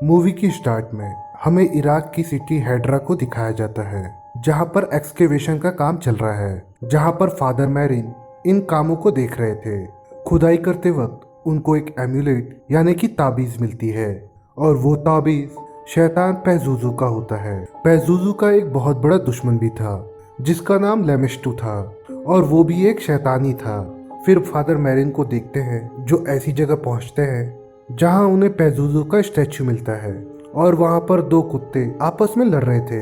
Movie की start में हमें इराक की सिटी हैड्रा को दिखाया जाता है, जहां पर एक्सकेवेशन का काम चल रहा है, जहां पर फादर मैरिन इन कामों को देख रहे थे। खुदाई करते वक्त उनको एक एम्यूलेट यानी कि ताबीज मिलती है, और वो ताबीज शैतान पेजुजू का होता है। पेजुजू का एक बहुत बड़ा दुश्मन भी था जिसका नाम लेमिस्टू था, और वो भी एक शैतानी था। फिर फादर मैरिन को देखते हैं जो ऐसी जगह पहुंचते हैं जहां उन्हें पेजुजू का स्टैचू मिलता है, और वहां पर दो कुत्ते आपस में लड़ रहे थे।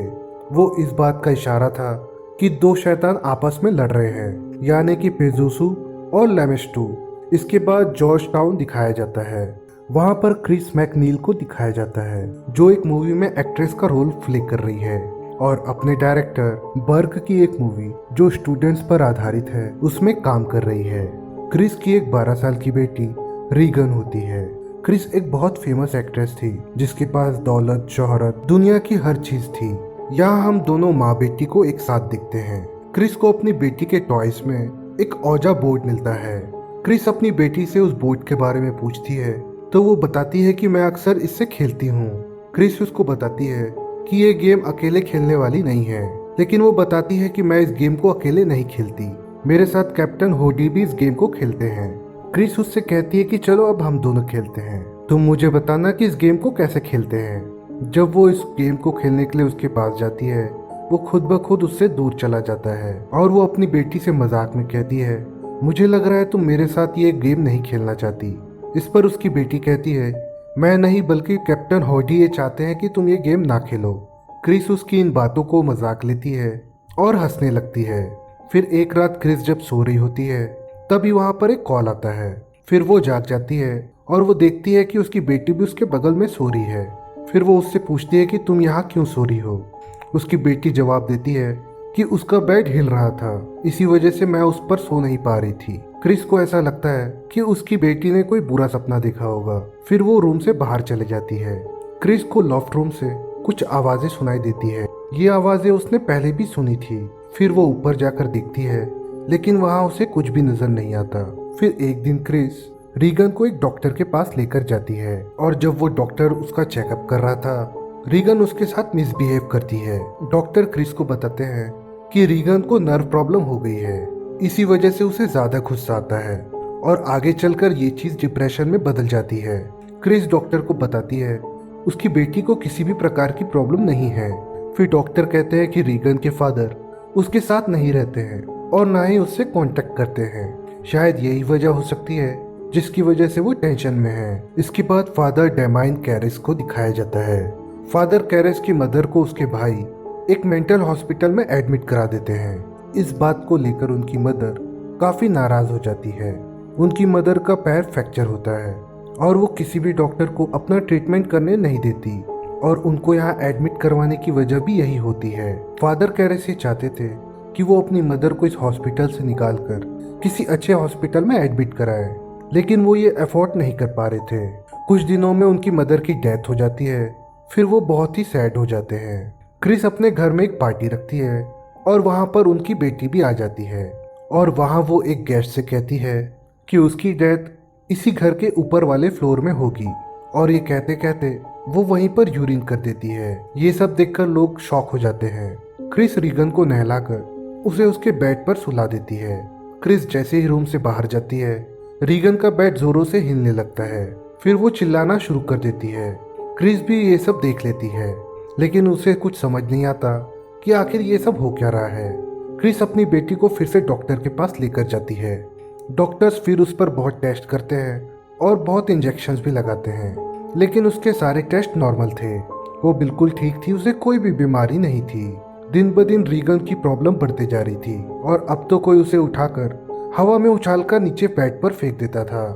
वो इस बात का इशारा था कि दो शैतान आपस में लड़ रहे हैं, यानी कि पेजुसू और लेमिस्टू। इसके बाद जॉर्ज टाउन दिखाया जाता है। वहां पर क्रिस मैकनील को दिखाया जाता है जो एक मूवी में एक्ट्रेस का रोल प्ले कर रही है, और अपने डायरेक्टर बर्ग की एक मूवी जो स्टूडेंट्स पर आधारित है उसमें काम कर रही है। क्रिस की एक 12 साल की बेटी रीगन होती है। क्रिस एक बहुत फेमस एक्ट्रेस थी जिसके पास दौलत, शोहरत, दुनिया की हर चीज थी। यहाँ हम दोनों माँ बेटी को एक साथ दिखते हैं। क्रिस को अपनी बेटी के टॉयज में एक औजा बोर्ड मिलता है। क्रिस अपनी बेटी से उस बोर्ड के बारे में पूछती है तो वो बताती है कि मैं अक्सर इससे खेलती हूँ। क्रिस उसको बताती है कि ये गेम अकेले खेलने वाली नहीं है, लेकिन वो बताती है कि मैं इस गेम को अकेले नहीं खेलती, मेरे साथ कैप्टन होडी भी इस गेम को खेलते हैं। क्रिस उससे कहती है कि चलो अब हम दोनों खेलते हैं, तुम मुझे बताना कि इस गेम को कैसे खेलते हैं। जब वो इस गेम को खेलने के लिए उसके पास जाती है, वो खुद ब खुद उससे दूर चला जाता है, और वो अपनी बेटी से मजाक में कहती है, मुझे लग रहा है तुम मेरे साथ ये गेम नहीं खेलना चाहती। इस पर उसकी बेटी कहती है, मैं नहीं बल्कि कैप्टन होडी ये चाहते हैं कि तुम ये गेम ना खेलो। क्रिस उसकी इन बातों को मजाक लेती है और हंसने लगती है। फिर एक रात क्रिस जब सो रही होती है तभी वहां पर एक कॉल आता है। फिर वो जाग जाती है और वो देखती है कि उसकी बेटी भी उसके बगल में सो रही है। फिर वो उससे पूछती है कि तुम यहाँ क्यों सो रही हो। उसकी बेटी जवाब देती है कि उसका बेड हिल रहा था, इसी वजह से मैं उस पर सो नहीं पा रही थी। क्रिस को ऐसा लगता है कि उसकी बेटी ने कोई बुरा सपना देखा होगा। फिर वो रूम से बाहर चले जाती है। क्रिस को लॉफ्ट रूम से कुछ आवाजें सुनाई देती है। ये आवाजें उसने पहले भी सुनी थी। फिर वो ऊपर जाकर देखती है, लेकिन वहां उसे कुछ भी नजर नहीं आता। फिर एक दिन क्रिस रीगन को एक डॉक्टर के पास लेकर जाती है, और जब वो डॉक्टर उसका चेकअप कर रहा था, रीगन उसके साथ मिसबिहेव करती है। डॉक्टर क्रिस को बताते हैं कि रीगन को नर्व प्रॉब्लम हो गई है, इसी वजह से उसे ज्यादा गुस्सा आता है, और आगे चलकर ये चीज डिप्रेशन में बदल जाती है। क्रिस डॉक्टर को बताती है उसकी बेटी को किसी भी प्रकार की प्रॉब्लम नहीं है। फिर डॉक्टर कहते हैं कि रीगन के फादर उसके साथ नहीं रहते हैं और ना ही उससे कांटेक्ट करते हैं। शायद यही वजह हो सकती है जिसकी वजह से वो टेंशन में है। इसके बाद फादर डेमाइन कैरिस को दिखाया जाता है। फादर कैरिस की मदर को उसके भाई एक मेंटल हॉस्पिटल में एडमिट करा देते हैं। इस बात को लेकर उनकी मदर काफी नाराज हो जाती है। उनकी मदर का पैर फ्रैक्चर होता है और वो किसी भी डॉक्टर को अपना ट्रीटमेंट करने नहीं देती, और उनको यहाँ एडमिट करवाने की वजह भी यही होती है। फादर कैरिस ये चाहते थे कि वो अपनी मदर को इस हॉस्पिटल से निकालकर किसी अच्छे हॉस्पिटल में एडमिट कराए, लेकिन वो ये अफोर्ड नहीं कर पा रहे थे। कुछ दिनों में उनकी मदर की डेथ हो जाती है। फिर वो बहुत ही सैड हो जाते हैं। क्रिस अपने घर में एक पार्टी रखती है और वहाँ पर उनकी बेटी भी आ जाती है, और वहाँ वो एक गेस्ट से कहती है कि उसकी डेथ इसी घर के ऊपर वाले फ्लोर में होगी, और ये कहते कहते वो वहीं पर यूरिन कर देती है। ये सब देखकर लोग शॉक हो जाते हैं। क्रिस रीगन को नहलाकर उसे उसके बेड पर सुला देती है। क्रिस जैसे ही रूम से बाहर जाती है, रीगन का बेड जोरों से हिलने लगता है। फिर वो चिल्लाना शुरू कर देती है। क्रिस भी ये सब देख लेती है, लेकिन उसे कुछ समझ नहीं आता कि आखिर ये सब हो क्या रहा है। क्रिस अपनी बेटी को फिर से डॉक्टर के पास लेकर जाती है। डॉक्टर्स फिर उस पर बहुत टेस्ट करते हैं और बहुत इंजेक्शंस भी लगाते हैं, लेकिन उसके सारे टेस्ट नॉर्मल थे। वो बिल्कुल ठीक थी, उसे कोई भी बीमारी नहीं थी। दिन ब दिन रीगन की प्रॉब्लम बढ़ती जा रही थी, और अब तो कोई उसे उठाकर हवा में उछालकर नीचे बेड पर फेंक देता था।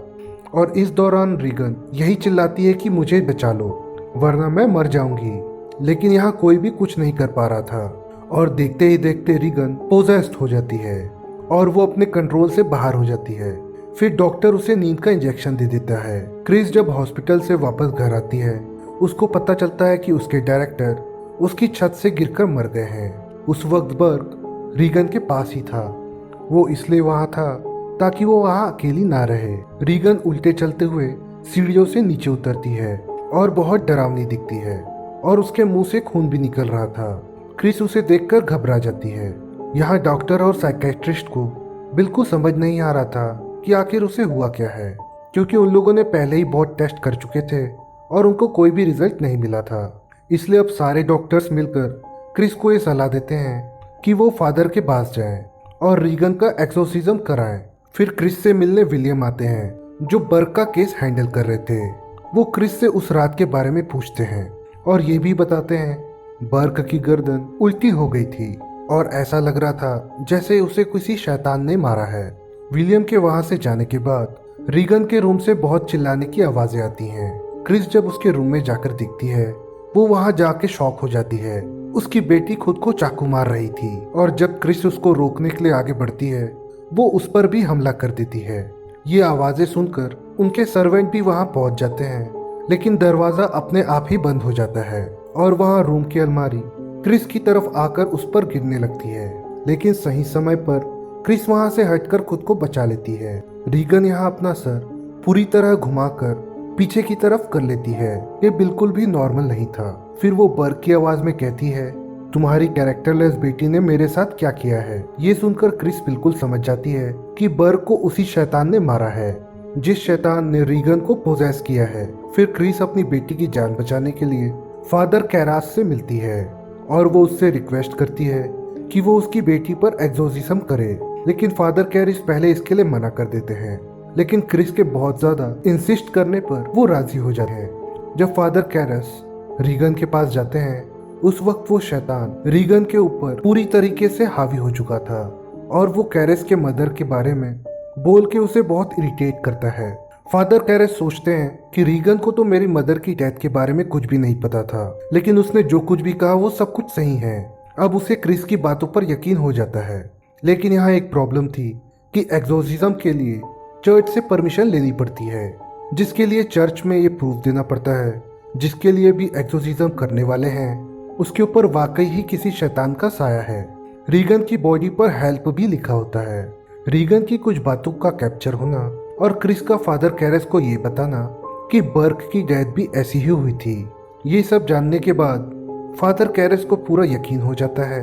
और इस दौरान रीगन यही चिल्लाती है कि मुझे बचा लो वरना मैं मर जाऊंगी, लेकिन यहाँ कोई भी कुछ नहीं कर पा रहा था। और देखते ही देखते रीगन पोजेस्ड हो जाती है और वो अपने कंट्रोल से बाहर हो जाती है। फिर डॉक्टर उसे नींद का इंजेक्शन दे देता है। क्रिस जब हॉस्पिटल से वापस घर आती है, उसको पता चलता है कि उसके डायरेक्टर उसकी छत से गिरकर मर गए हैं। उस वक्त बर्ग रीगन के पास ही था। वो इसलिए वहां था ताकि वो वहां अकेली ना रहे। रीगन उल्टे चलते हुए सीढ़ियों से नीचे उतरती है और बहुत डरावनी दिखती है और उसके मुंह से खून भी निकल रहा था। क्रिस उसे देखकर घबरा जाती है। यहाँ डॉक्टर और साइकेट्रिस्ट को बिल्कुल समझ नहीं आ रहा था कि आखिर उसे हुआ क्या है, क्योंकि उन लोगों ने पहले ही बहुत टेस्ट कर चुके थे और उनको कोई भी रिजल्ट नहीं मिला था। इसलिए अब सारे डॉक्टर्स मिलकर क्रिस को ये सलाह देते हैं कि वो फादर के पास जाएं और रीगन का एक्सोर्सिज्म कराएं। फिर क्रिस से मिलने विलियम आते हैं जो बर्क का केस हैंडल कर रहे थे। वो क्रिस से उस रात के बारे में पूछते हैं और ये भी बताते हैं बर्क की गर्दन उल्टी हो गई थी और ऐसा लग रहा था जैसे उसे किसी शैतान ने मारा है। विलियम के वहां से जाने के बाद रीगन के रूम से बहुत चिल्लाने की आवाजें आती हैं। क्रिस जब उसके रूम में जाकर दिखती है, वो वहां जाके शॉक हो जाती है। उसकी बेटी खुद को चाकू मार रही थी और जब क्रिस उसको रोकने के लिए आगे बढ़ती है, वो उस पर भी हमला कर देती है। ये आवाजें सुनकर उनके सर्वेंट भी वहां पहुंच जाते हैं, लेकिन दरवाजा अपने आप ही बंद हो जाता है और वहां रूम की अलमारी क्रिस की तरफ आकर उस पर गिरने लगती है। लेकिन सही समय पर क्रिस वहां से हटकर खुद को बचा लेती है। रीगन यहाँ अपना सर पूरी तरह घुमाकर पीछे की तरफ कर लेती है। ये बिल्कुल भी नॉर्मल नहीं था। फिर वो बर्क की आवाज में कहती है, तुम्हारी कैरेक्टरलेस बेटी ने मेरे साथ क्या किया है। ये सुनकर क्रिस बिल्कुल समझ जाती है कि बर्क को उसी शैतान ने मारा है जिस शैतान ने रीगन को पोजेस किया है। फिर क्रिस अपनी बेटी की जान बचाने के लिए फादर कैरास से मिलती है और वो उससे रिक्वेस्ट करती है कि वो उसकी बेटी पर एक्सोर्सिज्म करे, लेकिन फादर कैरिस पहले इसके लिए मना कर देते हैं। लेकिन क्रिस के बहुत ज्यादा इंसिस्ट करने पर वो राजी हो जाते हैं। जब फादर कैरस रीगन के पास जाते हैं, उस वक्त वो शैतान रीगन के ऊपर पूरी तरीके से हावी हो चुका था और वो कैरस के मदर के बारे में बोल के उसे बहुत इरिटेट करता है। फादर कैरस सोचते हैं कि रीगन को तो मेरी मदर की डेथ के बारे में कुछ भी नहीं पता था, लेकिन उसने जो कुछ भी कहा वो सब कुछ सही है। अब उसे क्रिस की बातों पर यकीन हो जाता है। लेकिन यहाँ एक प्रॉब्लम थी कि एक्सोर्सिज्म के लिए चर्च से परमिशन लेनी पड़ती है, जिसके लिए चर्च में ये प्रूफ देना पड़ता है जिसके लिए भी एक्सोर्सिज्म करने वाले हैं उसके ऊपर वाकई ही किसी शैतान का साया है। रीगन की बॉडी पर हेल्प भी लिखा होता है। रीगन की कुछ बातों का कैप्चर होना और क्रिस का फादर कैरस को ये बताना कि बर्क की डेथ भी ऐसी ही हुई थी। ये सब जानने के बाद फादर कैरस को पूरा यकीन हो जाता है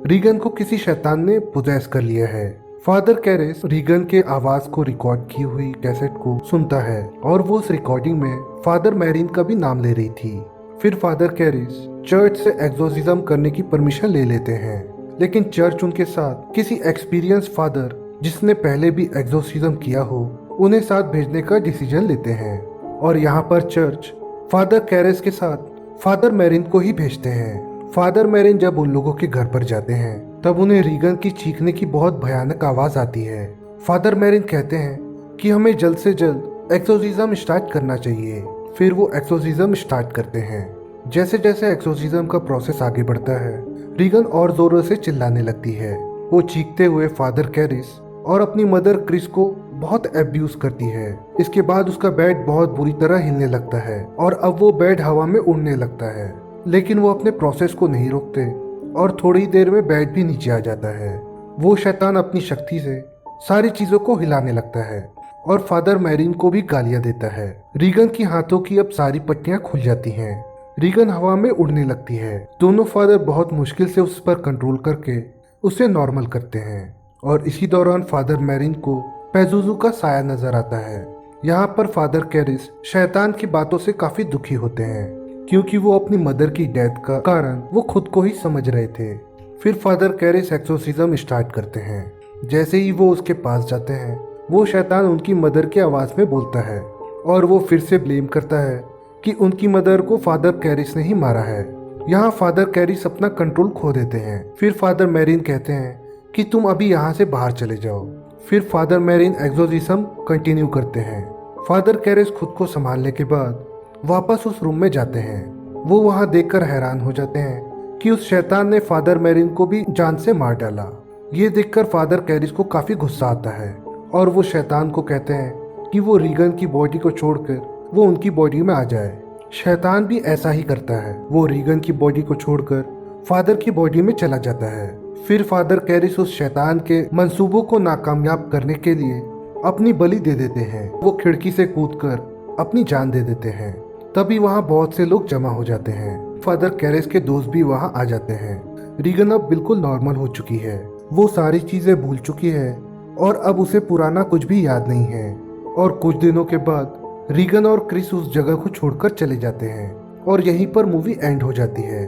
रीगन को किसी शैतान ने पोजेस कर लिया है। फादर कैरस रीगन के आवाज को रिकॉर्ड की हुई कैसेट को सुनता है और वो उस रिकॉर्डिंग में फादर मैरिन का भी नाम ले रही थी। फिर फादर कैरिस चर्च से एक्सोर्सिज्म करने की परमिशन ले लेते हैं, लेकिन चर्च उनके साथ किसी एक्सपीरियंस फादर जिसने पहले भी एक्सोर्सिज्म किया हो उन्हें साथ भेजने का डिसीजन लेते हैं। और यहाँ पर चर्च फादर कैरिस के साथ फादर मैरिन को ही भेजते हैं। फादर मैरिन जब उन लोगों के घर पर जाते हैं तब उन्हें रीगन की चीखने की बहुत भयानक आवाज आती है। फादर मैरिन कहते हैं कि हमें जल्द से जल्द एक्सोर्सिज्म स्टार्ट करना चाहिए। फिर वो एक्सोर्सिज्म स्टार्ट करते हैं। जैसे जैसे एक्सोर्सिज्म का प्रोसेस आगे बढ़ता है, रीगन और जोरों से चिल्लाने लगती है। वो चीखते हुए फादर कैरिस और अपनी मदर क्रिस को बहुत एब्यूज करती है। इसके बाद उसका बेड बहुत बुरी तरह हिलने लगता है और अब वो बेड हवा में उड़ने लगता है, लेकिन वो अपने प्रोसेस को नहीं रोकते और थोड़ी देर में बेड भी नीचे आ जाता है। वो शैतान अपनी शक्ति से सारी चीजों को हिलाने लगता है और फादर मैरिन को भी गालियां देता है। रीगन की हाथों की अब सारी पट्टियां खुल जाती हैं। रीगन हवा में उड़ने लगती है। दोनों फादर बहुत मुश्किल से उस पर कंट्रोल करके उसे नॉर्मल करते हैं और इसी दौरान फादर मैरिन को पेजुजू का साया नजर आता है। यहाँ पर फादर कैरिस शैतान की बातों से काफी दुखी होते हैं, क्योंकि वो अपनी मदर की डेथ का कारण वो खुद को ही समझ रहे थे। फिर फादर कैरिस एक्सोर्सिज्म स्टार्ट करते हैं। जैसे ही वो उसके पास जाते हैं, वो शैतान उनकी मदर की आवाज में बोलता है और वो फिर से ब्लेम करता है कि उनकी मदर को फादर कैरिस ने ही मारा है। यहाँ फादर कैरिस अपना कंट्रोल खो देते हैं। फिर फादर मैरिन कहते हैं कि तुम अभी यहाँ से बाहर चले जाओ। फिर फादर मैरिन एक्सोर्सिज्म कंटिन्यू करते हैं। फादर कैरिस खुद को संभालने के बाद वापस उस रूम में जाते हैं। वो वहाँ देखकर हैरान हो जाते हैं कि उस शैतान ने फादर मैरिन को भी जान से मार डाला। ये देखकर फादर कैरिस को काफी गुस्सा आता है और वो शैतान को कहते हैं कि वो रीगन की बॉडी को छोड़कर वो उनकी बॉडी में आ जाए। शैतान भी ऐसा ही करता है। वो रीगन की बॉडी को छोड़कर फादर की बॉडी में चला जाता है। फिर फादर कैरिस उस शैतान के मंसूबों को नाकामयाब करने के लिए अपनी बलि दे देते हैं। वो खिड़की से कूदकर अपनी जान दे देते हैं। तभी वहाँ बहुत से लोग जमा हो जाते हैं। फादर कैरेस के दोस्त भी वहाँ आ जाते हैं। रीगन अब बिल्कुल नॉर्मल हो चुकी है, वो सारी चीजें भूल चुकी है और अब उसे पुराना कुछ भी याद नहीं है। और कुछ दिनों के बाद रीगन और क्रिस उस जगह को छोड़कर चले जाते हैं और यहीं पर मूवी एंड हो जाती है।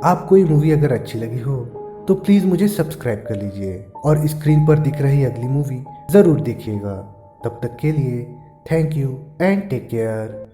आपको ये मूवी अगर अच्छी लगी हो तो प्लीज़ मुझे सब्सक्राइब कर लीजिए और स्क्रीन पर दिख रही अगली मूवी ज़रूर देखिएगा। तब तक के लिए thank you and take care.